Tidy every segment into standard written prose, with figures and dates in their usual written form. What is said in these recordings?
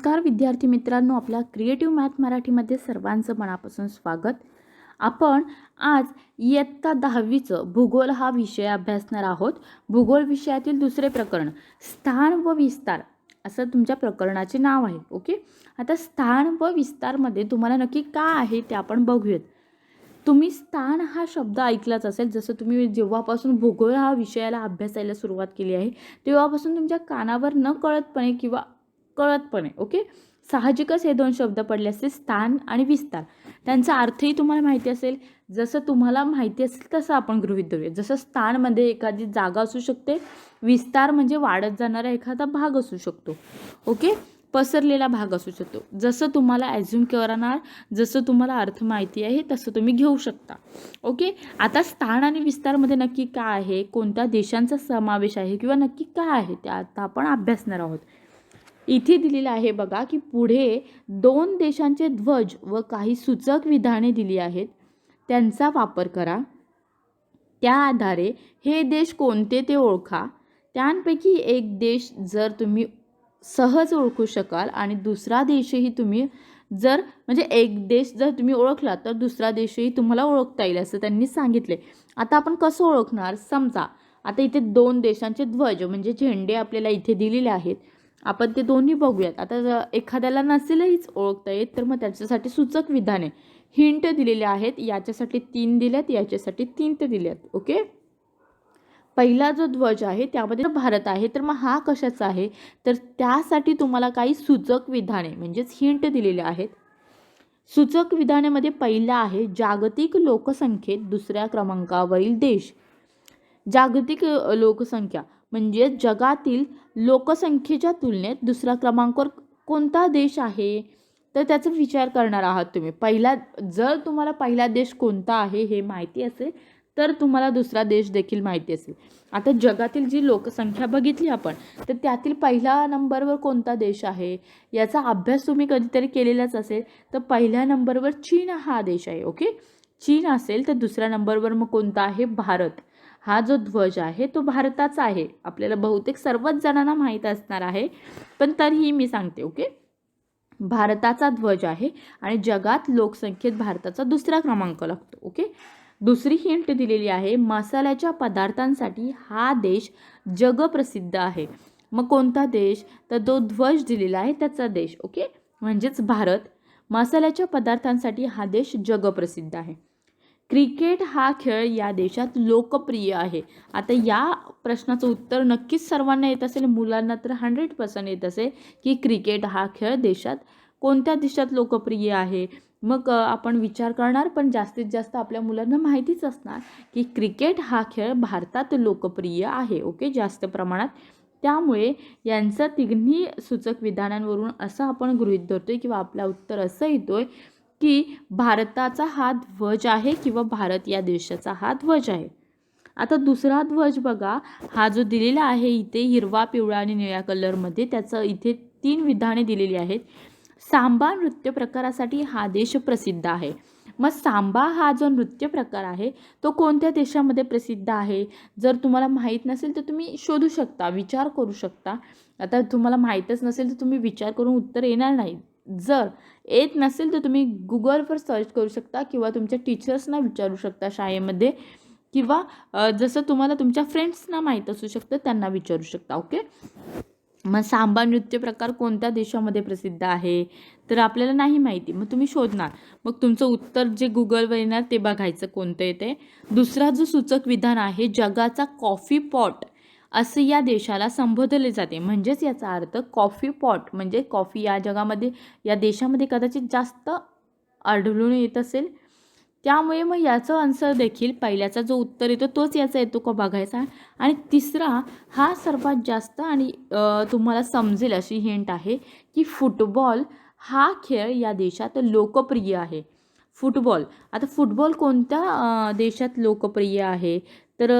नमस्कार विद्यार्थी मित्रांनो, आपल्या क्रिएटिव्ह मॅथ मराठीमध्ये सर्वांचं मनापासून स्वागत. आपण आज इयत्ता 10वीचं भूगोल हा विषय अभ्यासणार आहोत. भूगोल विषयातील दुसरे प्रकरण स्थान व विस्तार असं तुमच्या प्रकरणाचे नाव आहे. ओके, आता स्थान व विस्तारमध्ये तुम्हाला नक्की काय आहे ते आपण बघूयात. तुम्ही स्थान हा शब्द ऐकलाच असेल. जसं तुम्ही जेव्हापासून भूगोल हा विषयाला अभ्यासायला सुरुवात केली आहे तेव्हापासून तुमच्या कानावर न कळतपणे किंवा कळतपणे ओके साहजिकच हे दोन शब्द पडले असते, स्थान आणि विस्तार. त्यांचा अर्थही तुम्हाला माहिती असेल. जसं तुम्हाला माहिती असेल तसं आपण गृहीत धरूया. जसं स्थानमध्ये एखादी जागा असू शकते, विस्तार म्हणजे वाढत जाणारा एखादा भाग असू शकतो. ओके, पसरलेला भाग असू शकतो. जसं तुम्हाला ॲझ्युम करणार, जसं तुम्हाला अर्थ माहिती आहे तसं तुम्ही घेऊ शकता. ओके, आता स्थान आणि विस्तारमध्ये नक्की काय आहे, कोणत्या देशांचा समावेश आहे किंवा नक्की काय आहे ते आता आपण अभ्यासणार आहोत. इथे दिलेलं आहे बघा की पुढे 2 देशांचे ध्वज व काही सूचक विधाने दिली आहेत, त्यांचा वापर करा. त्या आधारे हे देश कोणते ते ओळखा. त्यांपैकी एक देश जर तुम्ही सहज ओळखू शकाल आणि दुसरा देशही तुम्ही जर म्हणजे एक देश जर तुम्ही ओळखला तर दुसरा देशही तुम्हाला ओळखता येईल असं त्यांनी सांगितले. आता आपण कसं ओळखणार, समजा आता इथे 2 देशांचे ध्वज म्हणजे झेंडे आपल्याला इथे दिलेले आहेत. आपण ते दोन्ही बघूयात. आता एखाद्याला नसेलहीच ओळखता येत तर मग त्याच्यासाठी सूचक विधाने हिंट दिलेले आहेत. याच्यासाठी 3 दिल्यात, याच्यासाठी 3 ते दिल्यात. ओके, पहिला जो ध्वज आहे त्यामध्ये भारत आहे, तर मग हा कशाचा आहे, तर त्यासाठी तुम्हाला काही सूचक विधाने म्हणजेच हिंट दिलेले आहेत. सूचक विधानामध्ये पहिला आहे जागतिक लोकसंख्येत दुसऱ्या क्रमांकावरील देश. जागतिक लोकसंख्या म्हणजे जगातील लोकसंख्येच्या तुलनेत दुसऱ्या क्रमांकावर कोणता देश आहे, तर त्याचा विचार करणार आहात तुम्ही. जर तुम्हाला पहिला देश कोणता आहे हे माहिती असेल तर तुम्हाला दुसरा देश देखील माहिती असेल. आता जगातील जी लोकसंख्या बघितली आपण, तर त्यातील पहिल्या नंबरवर कोणता देश आहे याचा अभ्यास तुम्ही कधीतरी केलेलाच असेल. तर पहिल्या नंबरवर चीन हा देश आहे. ओके, चीन असेल तर दुसऱ्या नंबरवर मग कोणता आहे, भारत. हा जो ध्वज आहे तो भारताचा आहे. आपल्याला बहुतेक सर्वच जणांना माहीत असणार आहे, पण तरीही मी सांगते. ओके, भारताचा ध्वज आहे आणि जगात लोकसंख्येत भारताचा दुसरा क्रमांक लागतो. ओके, दुसरी हिंट दिलेली आहे मसाल्याच्या पदार्थांसाठी हा देश जगप्रसिद्ध आहे. मग कोणता देश, तर तो ध्वज दिलेला आहे त्याचा देश. ओके, म्हणजेच भारत. मसाल्याच्या पदार्थांसाठी हा देश जगप्रसिद्ध आहे. क्रिकेट हा खेळ या देशात लोकप्रिय आहे. आता या प्रश्नाचं उत्तर नक्कीच सर्वांना येत असेल, मुलांना तर 100% येत असेल की क्रिकेट हा खेळ कोणत्या देशात लोकप्रिय आहे. मग आपण विचार करणार, पण जास्तीत जास्त आपल्या मुलांना माहितीच असणार की क्रिकेट हा खेळ भारतात लोकप्रिय आहे. ओके, जास्त प्रमाणात. त्यामुळे यांचं तिन्ही सूचक विधानांवरून असं आपण गृहीत धरतोय किंवा आपला उत्तर असं येतोय की भारताचा हा ध्वज आहे किंवा भारत या देशाचा हा ध्वज आहे. आता दुसरा ध्वज बघा, हा जो दिलेला आहे इथे हिरवा, पिवळा आणि निळ्या कलरमध्ये, त्याचं इथे 3 विधाने दिलेली आहेत. सांबा नृत्य प्रकारासाठी हा देश प्रसिद्ध आहे. मग सांबा हा जो नृत्य प्रकार आहे तो कोणत्या देशामध्ये प्रसिद्ध आहे, जर तुम्हाला माहीत नसेल तर तुम्ही शोधू शकता, विचार करू शकता. आता तुम्हाला माहीतच नसेल तर तुम्ही विचार करून उत्तर येणार नाही. जर येत नसेल तर तुम्ही गुगलवर सर्च करू शकता किंवा तुमच्या टीचर्सना विचारू शकता शाळेमध्ये, किंवा जसं तुम्हाला तुमच्या फ्रेंड्सना माहीत असू शकतं त्यांना विचारू शकता. ओके, मग सांबा नृत्य प्रकार कोणत्या देशामध्ये प्रसिद्ध आहे, तर आपल्याला नाही माहिती. मग तुम्ही शोधणार, मग तुमचं उत्तर जे गुगलवर येणार ते बघायचं कोणतं येते. दुसरा जो सूचक विधान आहे जगाचा कॉफी पॉट असे या देशाला संबोधले जाते. म्हणजेच याचा अर्थ कॉफी पॉट म्हणजे कॉफी या देशामध्ये कदाचित जास्त आढळून येत असेल. त्यामुळे मग याचं आन्सर देखील पहिल्याचा जो उत्तर येतो तोच याचा येतो का बघायचा. आणि तिसरा हा सर्वात जास्त आणि तुम्हाला समजेल अशी हिंट आहे की फुटबॉल हा खेळ या देशात लोकप्रिय आहे. फुटबॉल, आता फुटबॉल कोणत्या देशात लोकप्रिय आहे, तर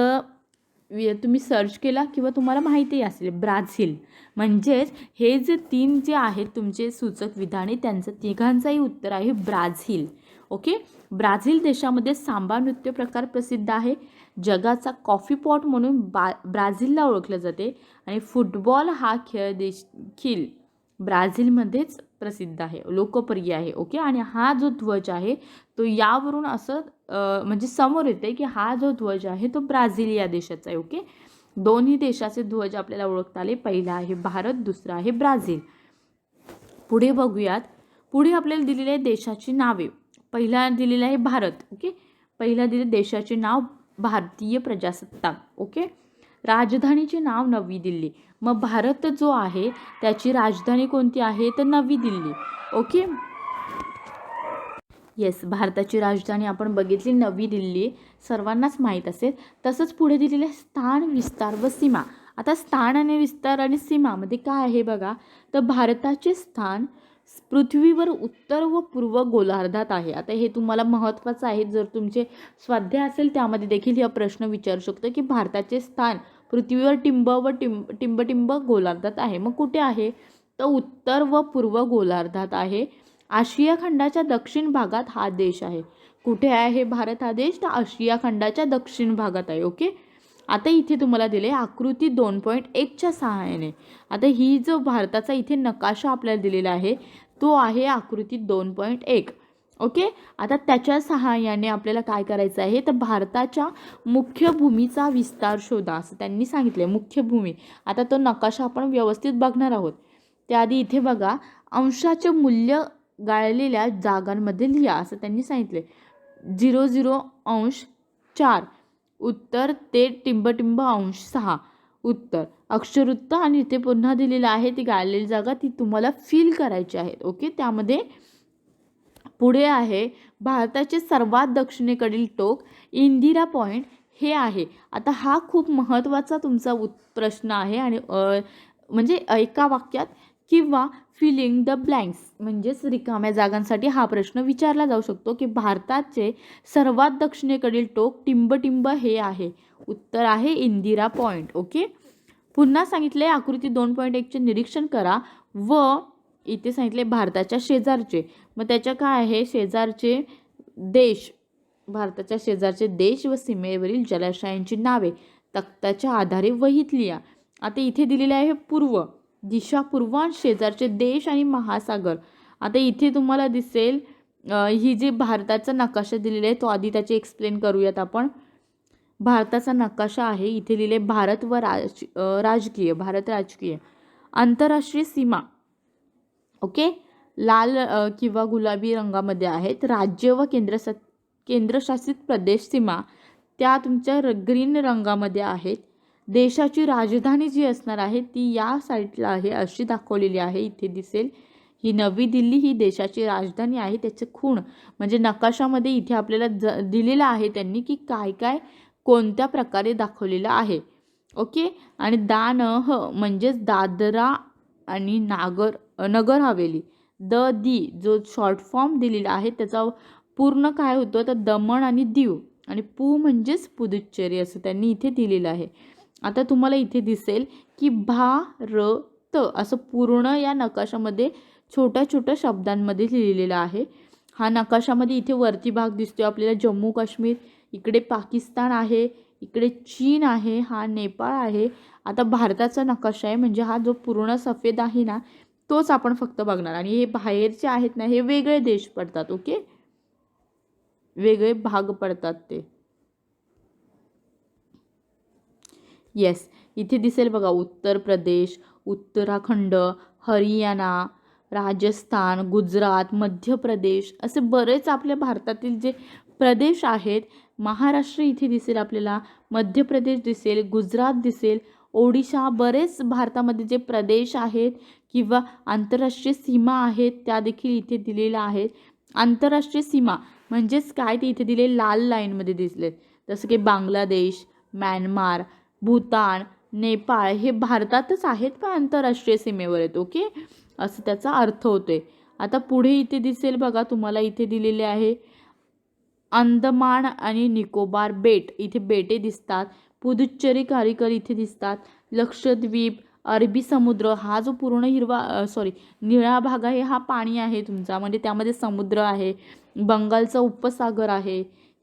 तुम्ही सर्च केला किंवा तुम्हाला माहिती असेल, ब्राझील. म्हणजेच हे जे 3 जे आहेत तुमचे सूचक विधाने त्यांचं तिघांचंही उत्तर आहे ब्राझील. ओके, ब्राझील देशामध्ये सांबा नृत्य प्रकार प्रसिद्ध आहे. जगाचा कॉफी पॉट म्हणून ब्राझीलला ओळखलं जाते आणि फुटबॉल हा खेळ देखील ब्राझीलमध्येच प्रसिद्ध आहे, लोकप्रिय आहे. ओके. आणि हा जो ध्वज आहे तो यावरून असं म्हणजे समोर येते की हा जो ध्वज आहे तो ब्राझील या देशाचा आहे. ओके. दोन्ही देशाचे ध्वज आपल्याला ओळखता आले. पहिला आहे भारत, दुसरा आहे ब्राझील. पुढे बघूयात. पुढे आपल्याला दिलेले आहे देशाची नावे. पहिला दिलेला आहे भारत. ओके. पहिला दिले देशाचे नाव भारतीय प्रजासत्ताक. ओके. राजधानीचे नाव नवी दिल्ली. मग भारत जो आहे त्याची राजधानी कोणती आहे तर नवी दिल्ली. ओके. येस, भारताची राजधानी आपण बघितली नवी दिल्ली, सर्वांनाच माहीत असेल. तसंच पुढे दिलेले स्थान, विस्तार व सीमा. आता स्थान आणि विस्तार आणि सीमामध्ये काय आहे बघा, तर भारताचे स्थान पृथ्वीवर उत्तर व पूर्व गोलार्धात आहे. आता हे तुम्हाला महत्त्वाचं आहे, जर तुमचे स्वाध्याय असेल त्यामध्ये देखील हा प्रश्न विचारू शकतो की भारताचे स्थान पृथ्वीवर टिंब गोलार्धात आहे. मग कुठे आहे तर उत्तर व पूर्व गोलार्धात आहे. आशिया खंडाच्या दक्षिण भागात हा देश आहे. कुठे आहे भारत हा देश तर आशिया खंडाच्या दक्षिण भागात आहे. ओके. आता इथे तुम्हाला दिले आकृती 2.1च्या सहाय्याने. आता ही जो भारताचा इथे नकाशा आपल्याला दिलेला आहे तो आहे आकृती 2.1. ओके. आता त्याच्या सहाय्याने आपल्याला काय करायचं आहे तर भारताच्या मुख्य भूमीचा विस्तार शोधा असं त्यांनी सांगितले. मुख्य भूमी, आता तो नकाशा आपण व्यवस्थित बघणार आहोत. त्याआधी इथे बघा, अंशाचे मूल्य गाळलेल्या जागांमध्ये लिहा असं त्यांनी सांगितले. 00 अंश 4 उत्तर ते टिंब अंश 6 उत्तर. अक्षरवृत्त आणि इथे पुन्हा दिलेलं आहे ती गाळलेली जागा, ती तुम्हाला फिल करायची आहेत. ओके. त्यामध्ये पुढे आहे भारताचे सर्वात दक्षिणेकडील टोक इंदिरा पॉईंट हे आहे. आता हा खूप महत्त्वाचा तुमचा प्रश्न आहे आणि म्हणजे एका वाक्यात किंवा फिलिंग द ब्लँक्स म्हणजेच रिकाम्या जागांसाठी हा प्रश्न विचारला जाऊ शकतो की भारताचे सर्वात दक्षिणेकडील टोक टिंब हे आहे. उत्तर आहे इंदिरा पॉईंट. ओके. पुन्हा सांगितले आकृती 2.1चे निरीक्षण करा व इथे सांगितले भारताच्या शेजारचे. मग त्याच्या काय आहे शेजारचे देश, भारताच्या शेजारचे देश व सीमेवरील जलाशयांची नावे तक्त्याच्या आधारे वहीत लिहा. आता इथे दिलेले आहे पूर्व दिशा, पूर्वांश, शेजारचे देश आणि महासागर. आता इथे तुम्हाला दिसेल ही जी भारताचा नकाशा दिलेला आहे तो आधी त्याचे एक्सप्लेन करूयात आपण. भारताचा नकाशा आहे, इथे लिहिले भारत व राजकीय, भारत राजकीय. आंतरराष्ट्रीय सीमा ओके लाल किंवा गुलाबी रंगामध्ये आहेत. राज्य व केंद्रशासित प्रदेश सीमा त्या तुमच्या ग्रीन रंगामध्ये आहेत. देशाची राजधानी जी असणार आहे ती या साईडला आहे अशी दाखवलेली आहे. इथे दिसेल ही नवी दिल्ली ही देशाची राजधानी आहे. त्याचे खूण म्हणजे नकाशामध्ये इथे आपल्याला दिलेलं आहे त्यांनी की काय काय कोणत्या प्रकारे दाखवलेलं आहे. ओके. आणि दानह म्हणजेच दादरा आणि नगर हवेली. दी जो शॉर्ट फॉर्म दिलेला आहे त्याचा पूर्ण काय होतं तर दमण आणि दीव. आणि पू म्हणजेच पुदुच्चेरी असं त्यांनी इथे दिलेलं आहे. आता तुम्हाला इथे दिसेल की भारत असं पूर्ण या नकाशामध्ये छोट्या छोट्या शब्दांमध्ये लिहिलेलं आहे. हा नकाशामध्ये इथे वरती भाग दिसतोय आपल्याला जम्मू काश्मीर, इकडे पाकिस्तान आहे, इकडे चीन आहे, हा नेपाळ आहे. आता भारताचा नकाशा आहे म्हणजे हा जो पूर्ण सफेद आहे ना तोच आपण फक्त बघणार आणि हे बाहेरचे आहेत ना हे वेगळे देश पडतात. ओके. वेगळे भाग पडतात ते. येस, इथे दिसेल बघा उत्तर प्रदेश, उत्तराखंड, हरियाणा, राजस्थान, गुजरात, मध्य प्रदेश असे बरेच आपल्या भारतातील जे प्रदेश आहेत. महाराष्ट्र इथे दिसेल आपल्याला, मध्य प्रदेश दिसेल, गुजरात दिसेल, ओडिशा, बरेच भारतामध्ये जे प्रदेश आहेत किंवा आंतरराष्ट्रीय सीमा आहेत त्या देखील इथे दिलेल्या आहेत. आंतरराष्ट्रीय सीमा म्हणजेच काय ते इथे दिले लाल लाईनमध्ये दिसले. जसं की बांगलादेश, म्यानमार, भूतान, नेपाळ हे भारतातच आहेत का आंतरराष्ट्रीय सीमेवर आहेत. ओके. असं त्याचा अर्थ होतोय. आता पुढे इथे दिसेल बघा तुम्हाला इथे दिलेले आहे अंदमान आणि निकोबार बेट, इथे बेटे दिसतात. पुदुच्चेरी कारिकर इथे दिसतात. लक्षद्वीप, अरबी समुद्र हा जो पूर्ण निळा भाग आहे हा पाणी आहे तुमचा म्हणजे त्यामध्ये समुद्र आहे. बंगालचा उपसागर आहे,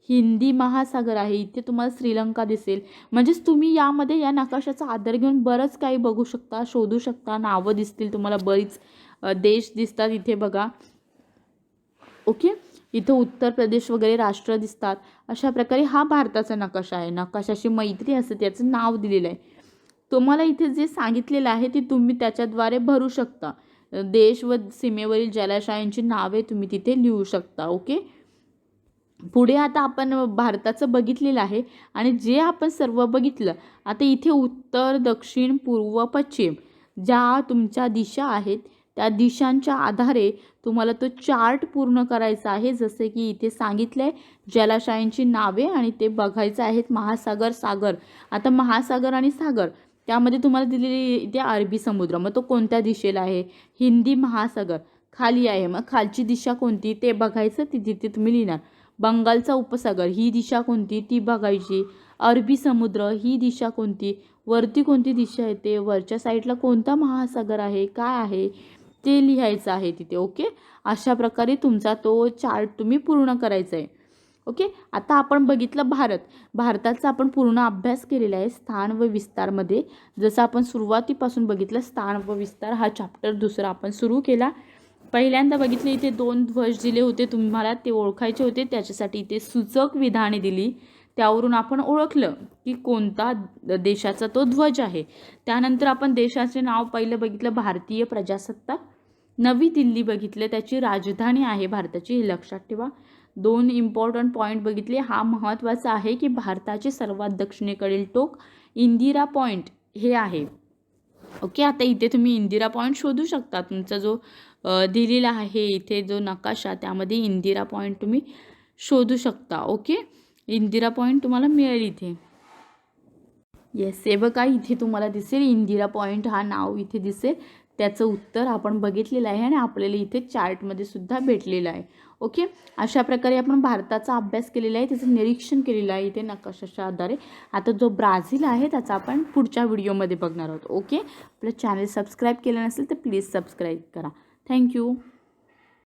हिंदी महासागर आहे. इथे तुम्हाला श्रीलंका दिसेल. म्हणजेच तुम्ही यामध्ये या नकाशाचा आधार घेऊन बरंच काही बघू शकता, शोधू शकता. नावं दिसतील तुम्हाला बरीच देश दिसतात इथे बघा. ओके, इथं उत्तर प्रदेश वगैरे राष्ट्र दिसतात. अशा प्रकारे हा भारताचा नकाशा आहे. नकाशाशी मैत्री असं त्याचं नाव दिलेलं आहे. तुम्हाला इथे जे सांगितलेलं आहे ते तुम्ही त्याच्याद्वारे भरू शकता. देश व सीमेवरील जलाशयांची नावे तुम्ही तिथे लिहू शकता. ओके, पुढे आता आपण भारताचं बघितलेलं आहे आणि जे आपण सर्व बघितलं, आता इथे उत्तर, दक्षिण, पूर्व, पश्चिम ज्या तुमच्या दिशा आहेत त्या दिशांच्या आधारे तुम्हाला तो चार्ट पूर्ण करायचा आहे. जसे की इथे सांगितलं आहे जलाशयांची नावे आणि ते बघायचं आहेत महासागर, सागर. आता महासागर आणि सागर त्यामध्ये तुम्हाला दिलेली इथे अरबी समुद्र, मग तो कोणत्या दिशेला आहे? हिंदी महासागर खाली आहे, मग खालची दिशा कोणती ते बघायचं, ती तिथे तुम्ही लिहिणार. बंगालचा उपसागर ही दिशा कोणती ती बघायची. अरबी समुद्र ही दिशा कोणती, वरती कोणती दिशा येते, वरच्या साईडला कोणता महासागर आहे, काय आहे ते लिहायचं आहे तिथे. ओके, अशा प्रकारे तुमचा तो चार्ट तुम्ही पूर्ण करायचा आहे. ओके, आता आपण बघितलं भारताचा आपण पूर्ण अभ्यास केलेला आहे स्थान व विस्तारमध्ये. जसं आपण सुरुवातीपासून बघितलं स्थान व विस्तार हा चॅप्टर दुसरा आपण सुरू केला. पहिल्यांदा बघितले इथे 2 ध्वज दिले होते, तुम्हाला ते ओळखायचे होते. त्याच्यासाठी इथे सूचक विधाने दिली, त्यावरून आपण ओळखलं की कोणता देशाचा तो ध्वज आहे. त्यानंतर आपण देशाचे नाव पहिलं बघितलं भारतीय प्रजासत्ताक. नवी दिल्ली बघितलं, त्याची राजधानी आहे भारताची, हे लक्षात ठेवा. 2 इम्पॉर्टंट पॉईंट बघितले. हा महत्त्वाचा आहे की भारताचे सर्वात दक्षिणेकडील टोक इंदिरा पॉईंट हे आहे. ओके, आता इथे तुम्ही इंदिरा पॉईंट शोधू शकता. तुमचा जो दिलेला आहे इथे जो नकाशा त्यामध्ये इंदिरा पॉईंट तुम्ही शोधू शकता. ओके, इंदिरा पॉईंट तुम्हाला मिळेल इथे. येस, हे बघा इथे तुम्हाला दिसेल इंदिरा पॉईंट हा नाव इथे दिसेल. त्याचं उत्तर आपण बघितलेलं आहे आणि आपल्याला इथे चार्टमध्ये सुद्धा भेटलेलं आहे. ओके, अशा प्रकारे आपण भारताचा अभ्यास केलेला आहे, त्याचं निरीक्षण केलेलं आहे इथे नकाशाच्या आधारे. आता जो ब्राझील आहे त्याचा आपण पुढच्या व्हिडिओमध्ये बघणार आहोत. ओके, आपलं चॅनल सबस्क्राईब केलं नसेल तर प्लीज सबस्क्राईब करा. थँक्यू.